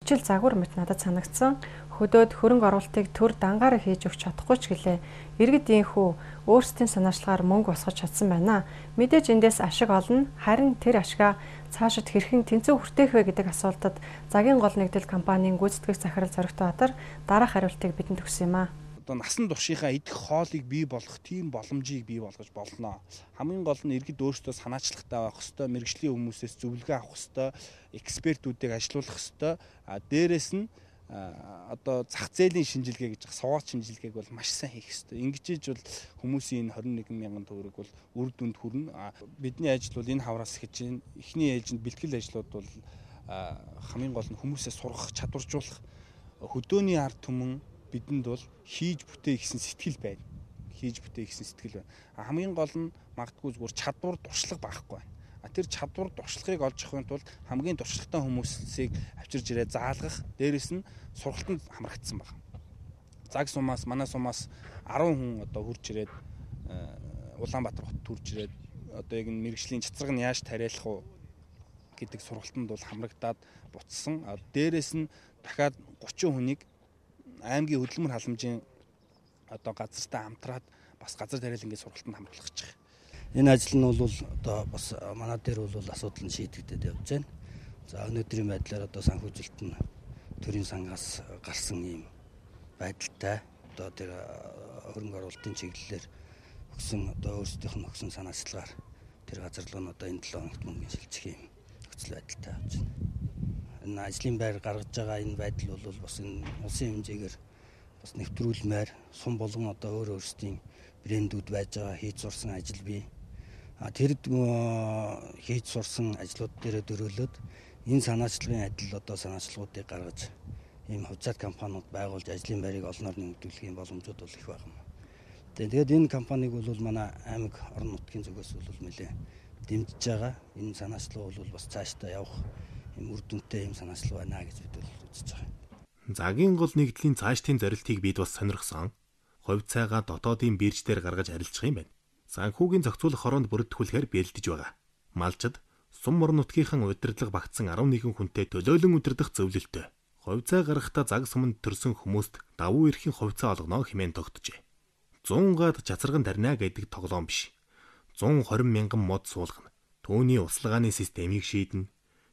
Жил загвар мэт надад санагдсан. Хөдөөд хөрөнгө оруулалтыг төр дангаараа хийж өгч чадахгүй ч гэлээ. Иргэд ийхүү өөрсдийн санаачлагаар мөнгө босгож чадсан байна. Мэдээж эндээс ашиг олно. Харин тэр ашгаа цаашид хэрхэн тэнцүү хүртээх вэ гэдэг асуултад Загийн гол нэгдэл компанийн гүйцэтгэх захирал Зоригтой Батар дараах хариултыг бидэнд өгсөн юм а. Одоо насан туршийнхаа идэх хоолыг бий болгох тийм боломжийг бий болгож болно. Хамгийн гол нь иргэд өөрсдөө санаачлагтай байх ёстой, мэргэжлийн хүмүүсээс зөвлөгөө авах ёстой, экспертүүдийг ажилуулах ёстой. Дээрээс нь одоо зах зээлийн шинжилгээ гэж сувгат шинжилгээг бол маш сайн хийх ёстой. Ингэж иж бол хүмүүсийн 21 мянган төгрөг бол үр дүнд хүрнэ. Бидний ажил бол энэ хавраас эхэж байна. Эхний ээлжинд бэлтгэл ажлууд бол хамгийн гол нь хүмүүсээ сургах, чадваржуулах, хөдөөний ард түмэн бидэнд бол хийж бүтээ гэсэн сэтгэл байна. Хамгийн гол нь магадгүй зүгээр чадвар туршлага байхгүй байна. Тэр чадвар туршлагыг олж авахын тулд хамгийн туршлагатай хүмүүсийг авчирж ирээ заалгах, дээрэс нь сургалтанд хамрагдсан байна. Цаг сумаас, манай сумаас 10 хүн одоо хурж ирээд Улаанбаатар хотод хурж ирээд одоо яг мэргэжлийн цацраг нь яаж тариалах уу гэдэг сургалтанд бол хамрагдаад буцсан. Дээрэс нь дахиад 30 хүнийг аймгийн хөдөлмөр халамжийн одоо газартаа хамтраад бас газар тариалангийн сургалтанд хамруулах гэж байна. Энэ ажил нь бол одоо бас манай дээр бол асуудал нь шийдэгдээд явж байна. За өнөөдрийн байдлаар одоо санхүүжилт нь төрийн сангаас гарсан ийм байдалтай. Одоо тэр хөрөнгө оруулалтын чиглэлээр өгсөн одоо өөрсдийнх нь өгсөн санаачлагаар тэр газар руу одоо энэ 7 хоногт мөнгө шилжих юм нөхцөл байдалтай явж байна. Энэ ажлын байр гаргаж байгаа энэ байдал бол бас энэ улсын хэмжээгээр бас нэвтрүүлмээр сум болгон одоо өөрсдийн брэндүүд байж байгаа хийж сурсан ажил бий. Тэр хийж сурсан ажлууд дээр дөрөөлөд энэ санаачлагын адил одоо санаачлагуудыг гаргаж ийм хувьцаат компаниуд байгуулж ажлын байрыг олноор нэмэгдүүлэх боломжууд бол их байна. Тэгээд энэ компаниг бол манай аймаг орон нутгийн зүгээс бол нэлээд дэмжиж байгаа. Энэ санаачлал бол бас цаашдаа явах ийм үр дүнтэй ийм санаачлал байна гэж бид бол үзэж байгаа. Загийн гол нэгдлийн цаашдын зорилтыг бид бас сонирхсон. Хувьцаагаа дотоодын бирж дээр гаргаж арилжах юм байна. Санхүүгийн зохицуулах хороонд бүрдүүлэхээр бэлдэж байгаа. Малчид сум орон нутгийнхан удирдлага багтсан 11 хүнтэй төлөөлөн удирдах зөвлөлтөй. Хувьцаа гаргахдаа заг суманд төрсэн хүмүүст давуу эрхийн хувьцаа олгоно хэмээн тогтжээ. 100 гад чацарган тарина гэдэг тоглоом биш. 120 мянган мод суулгана. Түүний услagaаны системийг шийднэ.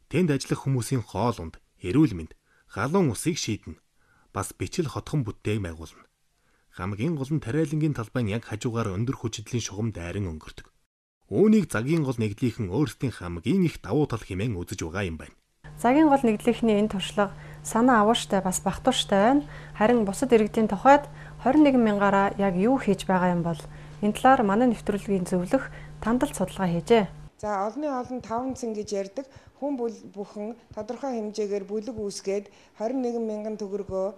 Тэнд ажиллах хүмүүсийн хоол унд, эрүүл мэнд, галуун усыг шийднэ. Бас бичил хотхон бүтээг байгуулна. Хамгийн гол нь тариалангийн талбайн яг хажуугаар өндөр хүчтэлийн шугам дайран өнгөрдөг. Үүнийг Загийн гол нэгдлийнхэн өөрсдийн хамгийн их давуу тал хэмээн үзэж байгаа юм байна. Загийн гол нэгдлийнхний энэ туршлага санаа авууштай бас бахтууштай байна. Харин бусад иргэдийн тухайд 21 мянгаараа яг юу хийж байгаа юм бол энэ талаар манай нэвтрүүлгийн зөвлөх тандалт судалгаа хийжээ. За олны 5 цэн гэж ярьдаг хүн бүхэн тодорхой хэмжээгээр бүлэг үүсгээд 21 мянган төгрөгөө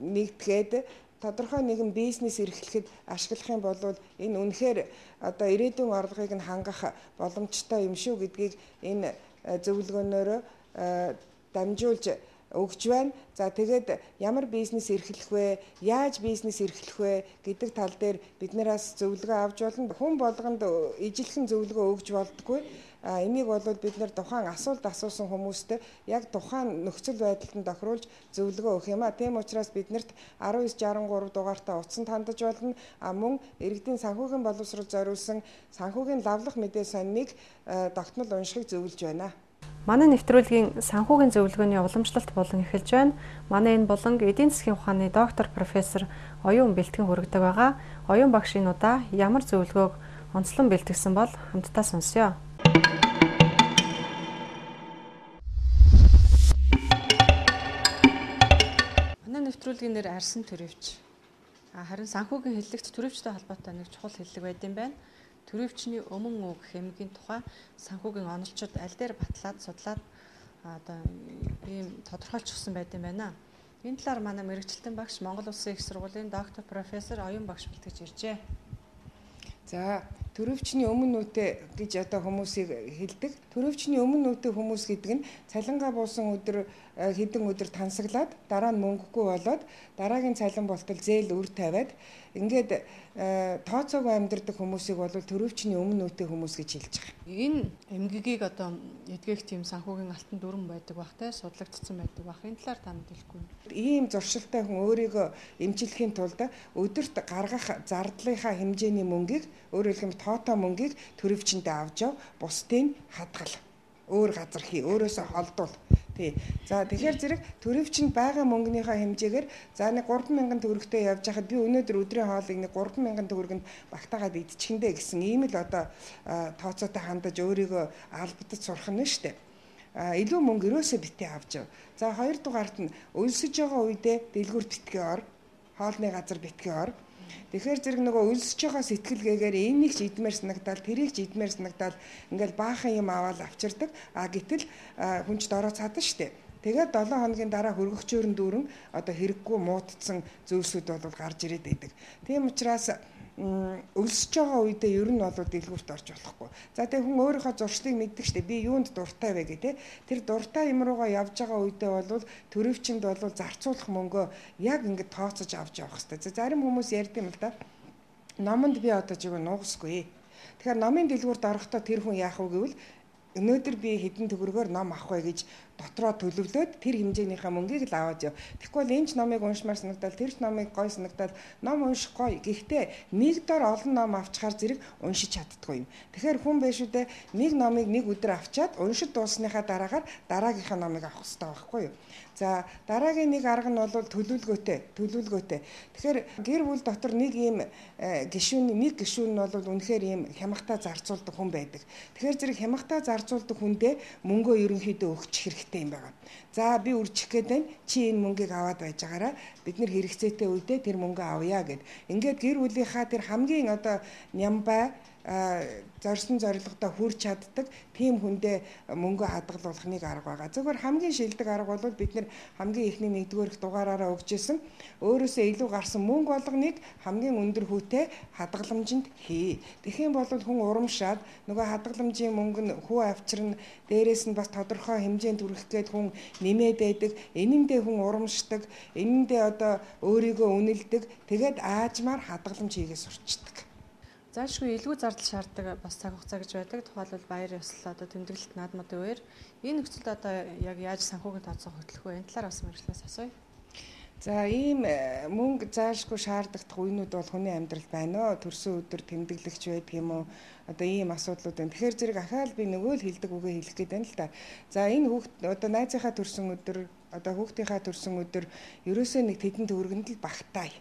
нэгтгээд тодорхой нэгэн бизнес эрхлэхэд ашиглах юм бол энэ үнэхээр одоо ирээдүйн орлогыг нь хангах боломжтой юм шүү гэдгийг энэ зөвлөгөөнөөр дамжуулж өгч байна. За тэгээд ямар бизнес эрхлэх вэ? Яаж бизнес эрхлэх вэ гэдэг тал дээр биднээс зөвлөгөө авч болно. Хүн болгонд ижилхэн зөвлөгөө өгж болдоггүй. Энийг бол бид нэр тухайн асуулт асуусан хүмүүст яг тухайн нөхцөл байдалд тохируулж зөвлөгөө өгөх юм а. Тийм учраас биднэрт 1963 дугаартай утсан тандаж болно. Мөн иргэдийн санхүүгийн боловсрол зориулсан санхүүгийн лавлах мэдээ сониныг тогтмол уншихыг зөвлөж байна. Манай нэвтрүүлгийн санхүүгийн зөвлөгөөний уламжлалт болон эхэлж байна. Манай энэ болонг эдийн засгийн ухааны доктор профессор Оюун Бэлтгэн хүргэдэг байгаа. Оюун багшийн удаа ямар зөвлөгөөг онцлон бэлтгэсэн бол хамтдаа сонсъё. Манай нэвтрүүлгийн нэр арьсан төрөвч. Харин санхүүгийн хэллэгт төрөвчтэй холбоотой нэг чухал хэллэг байд юм байна. Төрөвчний өмнө үг хэмгийн тухай санхүүгийн онолчид аль дээр батлаад судлаад одоо ийм тодорхойлчихсан байт юм байна. Энэ талаар манай мэрэгчлэн багш Монгол Улсын их сургуулийн доктор профессор Оюун багш бэлтгэж иржээ. За төрөвчний өмнө үүтэ гэж одоо хүмүүсийг хэлдэг. Төрөвчний өмнө үүтэ хүмүүс гэдэг нь цалингаа буусан өдөр хэдэн өдөр тансаглаад дараа нь мөнгөгүй болоод дараагийн цалин болтол зээл үр тавиад ингээд тооцоогүй амьдрэх хүмүүсийг бол төрөвчний өмнө үүтэ хүмүүс гэж хэлж байгаа. Энэ эмгэгийг одоо эдгэх тийм санхүүгийн алтан дүрэн байдаг бахтай судлагдсан байдаг бах. Энэ талаар та мэдээлэхгүй. Ийм зуршилтай хүн өөрийгөө эмчлэхийн тулд өдөрт гаргах зардлынхаа хэмжээний мөнгийг өөрөөр хэлбэл тоотоо мөнгийг төрөвчөндөө авч яв, бусдыг хадгал. Өөр газар хий, өөрөөсөө холдуул. Тий. За тэгэхээр зэрэг төрөвчөнд байгаа мөнгөнийхөө хэмжээгээр за нэг 3,000 төгрөгтэй явж хахад би өнөөдөр өдрийн хоолыг нэг 3,000 төгрөгөнд багтаагаад идчихэндээ гэсэн ийм л одоо тооцоотой хандаж өөрийгөө албадаж сурах нь шүү дээ. Илүү мөнгө өрөөсөө битээ авч яв. За хоёрдугаарт нь өлсөж байгаа үедээ дэлгүүрт битгий ор, хоолны газар битгий ор. Тэгэхээр зэрэг нөгөө өлсөж байгаа сэтгэлгээгээр энийг ч идмээр санагдал, тэрийг ч идмээр санагдал ингээл баахан юм аваад авчирдаг. Гэтэл хүнч дороо цаадан штэ. Тэгээд 7 хоногийн дараа хөргөгчөөрн дүүрэн одоо хэрэггүй муудсан зүйлсүүд бол гарч ирээд байдаг. Тийм учраас өлсөж байгаа үедээ ер нь бол дэлгүүрт орж болохгүй. За тэгээ хүн өөрийнхөө зуршлыг мэддэг штэ. Би юунд дуртай вэ гэдэг. Тэр дуртай юм руугаа явж байгаа үедээ бол төрөвчөнд бол зарцуулах мөнгөө яг ингэ тооцож авч явах хэрэгтэй. Зарим хүмүүс ярьд юм л да. Номонд би одоо жиг нуусгүй. Тэгэхээр номын дэлгүүрт орохдоо тэр хүн яах вэ гэвэл өнөөдөр би хэдэн төгрөгөөр ном авах вэ гэж дотроо төлөвлөөд тэр хэмжээнийхээ мөнгийг л аваад яв. Тэгэхгүй бол энэ ч номыг уншмаар санагдал, тэр ч номыг гой санагдал, ном унших гоё. Гэхдээ нэг дор олон ном авчихаар зэрэг уншиж чаддгүй юм. Тэгэхээр хүн байж шүү дээ нэг номыг нэг өдөр авчаад уншиж дууссныхаа дараагаар дараагийнхаа номыг авах хэрэгтэй байхгүй юу? За дараагийн нэг арга нь бол төлөвлөгөөтэй. Тэгэхээр гэр бүл дотор нэг ийм гишүүн нь бол үнэхээр ийм хямгатаа зарцуулдаг хүн байдаг. Тэгэхээр зэрэг хямгатаа зарцуулдаг хүндээ мөнгөө ерөнхийдөө өгчих хэрэгтэй юм байна. За би үржих гээд байна. Чи энэ мөнгийг аваад байж байгаараа бид нэр хэрэгцээтэй үедээ тэр мөнгөө авъя гэд. Ингээд гэр бүлийнхаа тэр хамгийн одоо нямбай зорьсон зорилгодоо хүрч чаддаг тийм хүндээ мөнгө хадгалуулах нэг арга байгаа. Зөвхөн хамгийн шилдэг арга бол бид нэр хамгийн ихний 1-р дугаараараа өгчээсэн өөрөөсөө илүү гарсан мөнгө болгоныг хамгийн өндөр хүүтэй хадгаламжинд хий. Тэгэх юм бол хүн урамшаад нөгөө хадгаламжийн мөнгө нь хүү авчирна, дээрээс нь бас тодорхой хэмжээнд хүрэх гээд хүн нэмээд байдаг. Энэндээ хүн урамшдаг, энэндээ одоо өөрийгөө үнэлдэг. Тэгээд аажмаар хадгаламж хийгээ сурчдаг. Заашгүй илүү зардал шаарддаг бас цаг хугацаа гэж байдаг. Тухайлбал баяр ёслол одоо тэмдэглэлт наадмуудын үеэр энэ нөхцөлд одоо яг яаж санхүүгийн тооцоо хөтлөх вэ? Энэ талаар бас мэргэжлээс асууя. За ийм мөнгө заашгүй шаарддаг үеинүүд бол хүний амьдрал байна. Төрсөн өдөр тэмдэглэгч байдаг юм уу? Одоо ийм асуудлууд байна. Тэгэхээр зэрэг ахаал би нөгөө л хэлдэг үгээ хэлэх гээд байна л да. За энэ хүүхд одоо найзынхаа төрсөн өдөр, одоо хүүхдийнхаа төрсөн өдөр ерөөсөө нэг тэдэн төгрөгөнд л багтаая.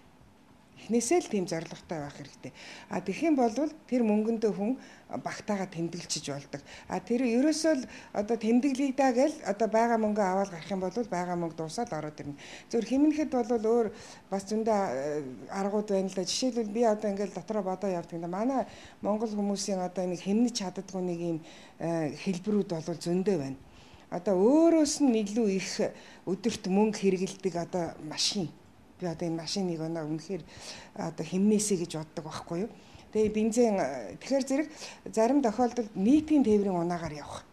Эхнээсээ л тийм зорилготой байх хэрэгтэй. Тэгэх юм бол тэр мөнгөндөө хүн багтаагаа тэмдэглэж болдог. Тэр ерөөсөө л одоо тэмдэглэе даа гэл одоо байгаа мөнгөө аваад гарах юм бол байгаа мөнгө дуусаад ороод ирнэ. Зөвхөн хэмнэхэд бол өөр бас зөндөө аргууд байна л да. Жишээлбэл би одоо ингээл дотроо бодоо явдаг юм да. Манай монгол хүмүүсийн одоо нэг хэмнэж чаддгүй нэг юм хэлбэрүүд бол зөндөө байна. Одоо өөрөөс нь илүү их өдөрт мөнгө хэрэгэлдэг одоо машин. Би одоо энэ машиныг үнэхээр одоо хэмнээсэй гэж боддог байхгүй юу. Тэгээ бензин тэгэхээр зэрэг зарим тохиолдолд нийтийн тээврийн унаагаар явах.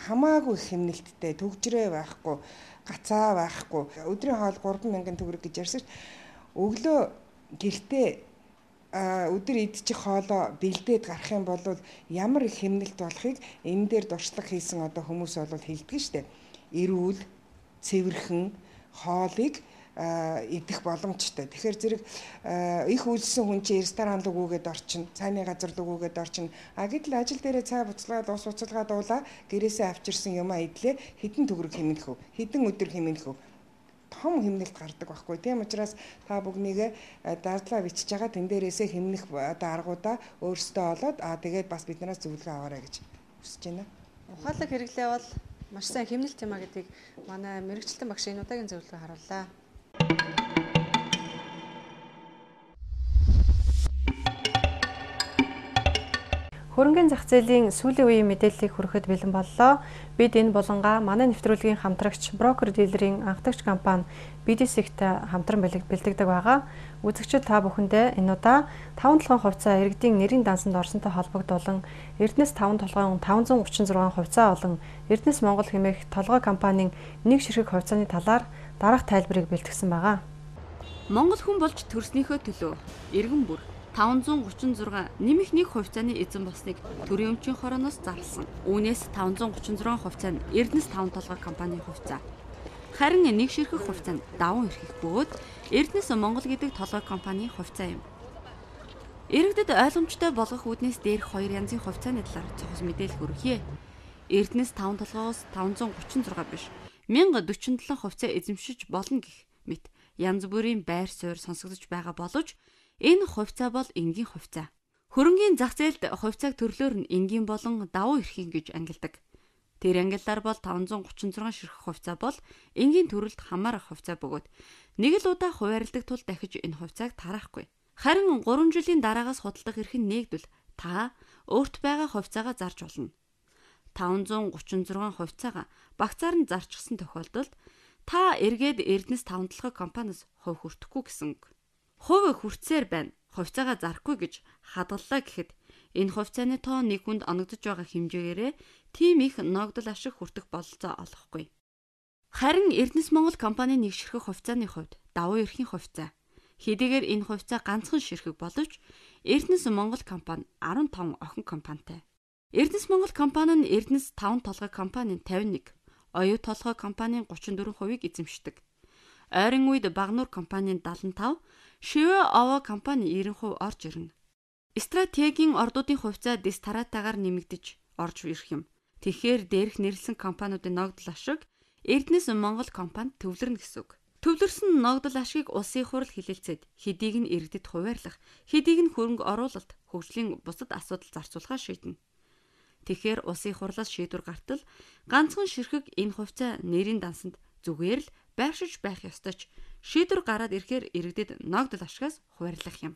Хамаагүй хэмнэлттэй, төгжрээ байхгүй, гацаа байхгүй. Өдрийн хоол 3,000 төгрөг гэж ярьсан шүү. Өглөө гэртээ өдөр идчих хоолоо бэлдээд гарах юм бол ямар их хэмнэлт болохыг энэ дээр дуршлаг хийсэн одоо хүмүүс бол хэлдэг шүү дээ. Эрүүл, цэвэрхэн хоолыг идэх боломжтой. Тэгэхээр зэрэг их үйлсэн хүн чинь ресторан лүгүүгээд орчин, цайны газар лүгүүгээд орчин. Гэтэл ажил дээрээ цай буцалгаад, ус буцалгаад уулаа гэрээсээ авчирсан юмаа идлээ хэдэн төгрөг хэмнэх вэ? Хэдэн өдөр хэмнэх вэ? Том хэмнэлт гардаг байхгүй. Тийм учраас та бүгнийг дардлаа бичиж байгаа тэн дээрээсээ хэмнэх одоо аргуудаа өөрсдөө олоод тэгээд бас биднээс зөвлөгөө аваарай гэж хүсэж байна. Ухаалаг хэрэглээ бол маш сайн хэмнэлт юм а гэдгийг манай мэргэжилтэн багш энэ удаагийн зөвлөгөө харууллаа. Хөрөнгөний зах зээлийн сүүлийн үеийн мэдээллийг хүрэхэд бэлэн боллоо. Бид энэ булангаа манай нэвтрүүлгийн хамтрагч брокер дилерийн анхдагч компани BDSC-тэй хамтран бэлтгэдэг байгаа. Үзэгчид та бүхэндээ энэ удаа 5-7 хувьцаа иргэдийн нэрийн дансанд орсонтой холбогдуулан Эрдэнэс 5 толгойн 536 хувьцаа болон Эрдэнэс Монгол хэмээх толгой компанийн нэг ширхэг хувьцааны талаар дараах тайлбарыг бэлтгэсэн байгаа. Монгол хүн болж төрснийхөө төлөө иргэн бүр 536 нэмэх 1 хувьцааны эзэн болсныг төрийн өмчийн хорооноос зарласан. Үүнээс 536 хувьцаа нь Эрдэнэс 5 толгой компанийн хувьцаа. Харин нэг ширхэг хувьцаа нь даван эрхэх бөгөөд Эрдэнэс Монгол гэдэг толгой компанийн хувьцаа юм. Иргэдэд ойлгомжтой болгох үүднээс дээрх 2 янзын хувьцааны талаар цогц мэдээлэл хүргье. Эрдэнэс 5 толгоос 536 биш 1047 хувьцаа эзэмшиж болно гэх мэт янз бүрийн байр суурь сонсогдож байгаа боловч энэ хувьцаа бол энгийн хувьцаа. Хөрөнгийн зах зээлд хувьцааг төрлөөр нь энгийн болон давуу эрхийн гэж ангилдаг. Тэр ангиллаар бол 536 ширхэг хувьцаа бол энгийн төрөлд хамаарах хувьцаа бөгөөд нэг л удаа хуваарлдаг тул дахиж энэ хувьцааг тараахгүй. Харин 3 жилийн дараагаас худалдах эрх нь нээгдвэл та өөрт байгаа хувьцаагаа зарж болно. 536 хувьцаагаа багцаар нь зарчихсан тохиолдолд та эргээд Эрдэнэс 5 толгой компаниас хувь хүртэхгүй гэсэн үг. Хувь хүртсээр байна. Хувьцаагаа зарахгүй гэж хадгаллаа гэхэд энэ хувьцааны тоо нэг хүнд оногдож байгаа хэмжээгээрээ тийм их ногдол ашиг хүртэх бололцоо олохгүй. Харин Эрдэнэс Монгол компанийн нэг ширхэг хувьцааны хувьд давуу эрхийн хувьцаа. Хэдийгээр энэ хувьцаа ганцхан ширхэг боловч Эрдэнэс Монгол компани 15 охин компанитай. Эрдэнэс Монгол компани нь Эрдэнэс 5 толгой компанийн 51, оюу толгой компанийн 34%-ийг эзэмшдэг. Ойрын үед Багнуур компанийн 75, Шивэ Ова компани 90% орж ирнэ. Стратегийн ордуудын хувьцаа дэс тараатаагаар нэмэгдэж орж ирэх юм. Тэгэхээр дээрх нэрлсэн компаниудын ногдол ашиг Эрдэнэс Монгол компанид төвлөрнө гэсэн үг. Төвлөрсөн ногдол ашигыг улсын хурал хилэлцээд хэдийг нь иргэдэд хуваарлах, хэдийг нь хөрөнгө оруулалт, хөгжлийн бусад асуудал зарцуулахаа шийднэ. Тэгэхээр улсын хурлаас шийдвэр гартал ганцхан ширхэг энэ хувьцаа нэрийн дансанд зүгээр л байршиж байх ёстой ч шийдвэр гараад ирэхээр иргэдэд ногдол ашигаас хуваарлах юм.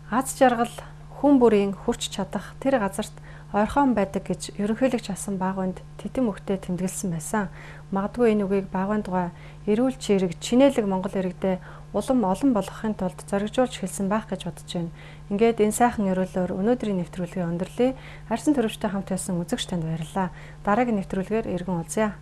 Аз жаргал хүн бүрийн хүч чадах тэр газарт ойрхон байдаг гэж ерөнхийлөгч асан Баагаанд титэм өгтөө тэмдэглэсэн байсан. Магадгүй энэ үгийг Баагаан дугай эрүүл чирэг чинээлэг Монгол иргэдээ улам олон болгохын тулд зоригжуулж хэлсэн байх гэж бодож байна. Ингээд энэ сайхан өрөөлөөр өнөөдрийн нэвтрүүлгээ өндөрлөе. Харьсан төрөвчтэй хамт байсан үзэгч танд баярлалаа. Дараагийн нэвтрүүлгээр иргэн уулзъя.